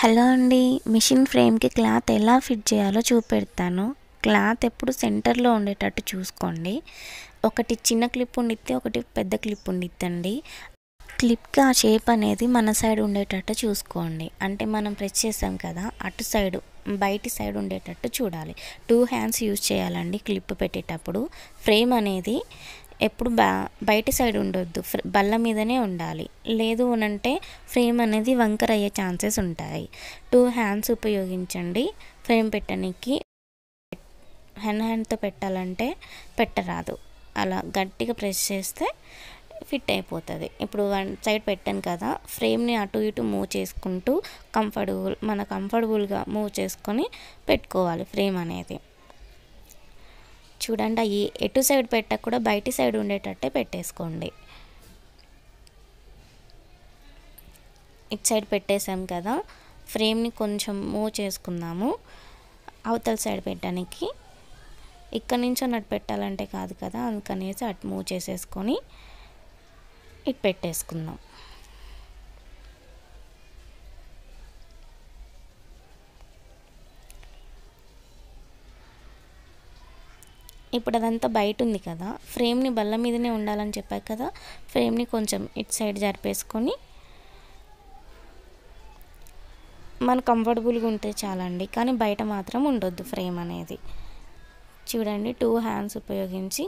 Hello అండి, machine ఫ్రేమ్కి cloth ఎలా fit చేయాలో చూపెడతాను. క్లాత్ ఎప్పుడు సెంటర్లో ఉండేటట్టు చూసుకోండి. ఒకటి చిన్న క్లిప్ ఉండిద్ది, ఒకటి పెద్ద క్లిప్ ఉండిద్దండి. క్లిప్కి ఆ షేప్ అనేది మన సైడ్ ఉండేటట్టు చూసుకోండి. అంటే మనం ప్రెస్ చేసాం కదా, అటు సైడ్ బయటి సైడ్ ఉండేటట్టు చూడాలి. 2 హ్యాండ్స్ యూజ్ చేయాలండి క్లిప్ పెట్టేటప్పుడు. ఫ్రేమ్ అనేది ఎప్పుడు బయటి సైడ్ ఉండొద్దు, బల్ల మీదనే ఉండాలి. లేదు అనంటే ఫ్రేమ్ అనేది వంకర అయ్యే ఛాన్సెస్ ఉంటాయి. 2 హ్యాండ్స్ ఉపయోగించండి ఫ్రేమ్ పెట్టడానికి. హ్యాండ్తో పెట్టాలంటే పెట్టరాదు. అలా గట్టిగా ప్రెస్ చేస్తే ఫిట్ అయిపోతుంది. ఇప్పుడు 1 సైడ్ పెట్టాను కదా, ఫ్రేమ్ని అటు ఇటు మూవ్ చేసుకుంటూ కంఫర్టబుల్గా మూవ్ చేసుకొని పెట్టుకోవాలి ఫ్రేమ్ అనేది. చూడండి, ఎటు సైడ్ పెట్టక కూడా బయటి సైడ్ ఉండేటట్టే పెట్టేసుకోండి. ఇటు సైడ్ పెట్టేసాం కదా, ఫ్రేమ్ని కొంచెం మూవ్ చేసుకుందాము అవతల సైడ్ పెట్టడానికి. ఇక్కడ నుంచి అటు పెట్టాలంటే కాదు కదా, అందుకనేసి అటు మూవ్ చేసేసుకొని ఇటు పెట్టేసుకుందాం. ఇప్పుడు అదంతా బయట ఉంది కదా, ఫ్రేమ్ని బల్ల మీదనే ఉండాలని చెప్పాను కదా, ఫ్రేమ్ని కొంచెం ఇటు సైడ్ జరిపేసుకొని మన కంఫర్టబుల్గా ఉంటే చాలండి, కానీ బయట మాత్రం ఉండొద్దు ఫ్రేమ్ అనేది. చూడండి, 2 హ్యాండ్స్ ఉపయోగించి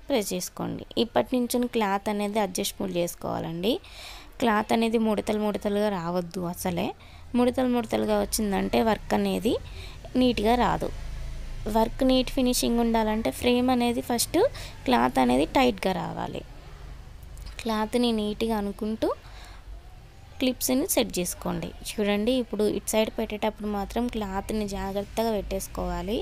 ప్రెస్ చేసుకోండి. ఇప్పటి నుంచి క్లాత్ అనేది అడ్జస్ట్మెంట్ చేసుకోవాలండి. క్లాత్ అనేది ముడతలుగా రావద్దు. అసలే ముడతలుగా వచ్చిందంటే వర్క్ అనేది నీట్గా రాదు. వర్క్ నీట్ ఫినిషింగ్ ఉండాలంటే ఫ్రేమ్ అనేది ఫస్ట్ క్లాత్ అనేది టైట్గా రావాలి. క్లాత్ని నీట్గా అనుకుంటూ క్లిప్స్ని సెట్ చేసుకోండి. చూడండి, ఇప్పుడు ఇటు సైడ్ పెట్టేటప్పుడు మాత్రం క్లాత్ని జాగ్రత్తగా పెట్టేసుకోవాలి.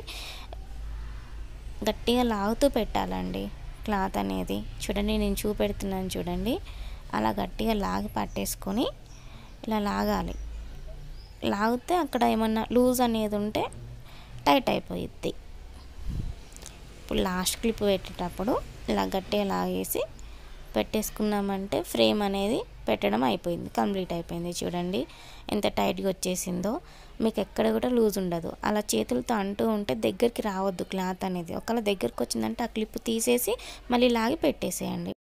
గట్టిగా లాగుతూ పెట్టాలండి క్లాత్ అనేది. చూడండి, నేను చూపెడుతున్నాను చూడండి, అలా గట్టిగా లాగి పట్టేసుకొని ఇలా లాగాలి. లాగితే అక్కడ ఏమన్నా లూజ్ అనేది ఉంటే టైట్ అయిపోయిద్ది. ఇప్పుడు లాస్ట్ క్లిప్ పెట్టేటప్పుడు ఇలా గట్టిగా లాగేసి పెట్టేసుకున్నామంటే ఫ్రేమ్ అనేది పెట్టడం అయిపోయింది, కంప్లీట్ అయిపోయింది. చూడండి ఎంత టైట్గా వచ్చేసిందో. మీకు ఎక్కడ కూడా లూజ్ ఉండదు. అలా చేతులతో అంటూ ఉంటే దగ్గరికి రావద్దు క్లాత్ అనేది. ఒకవేళ దగ్గరికి వచ్చిందంటే ఆ క్లిప్ తీసేసి మళ్ళీ లాగి పెట్టేసేయండి.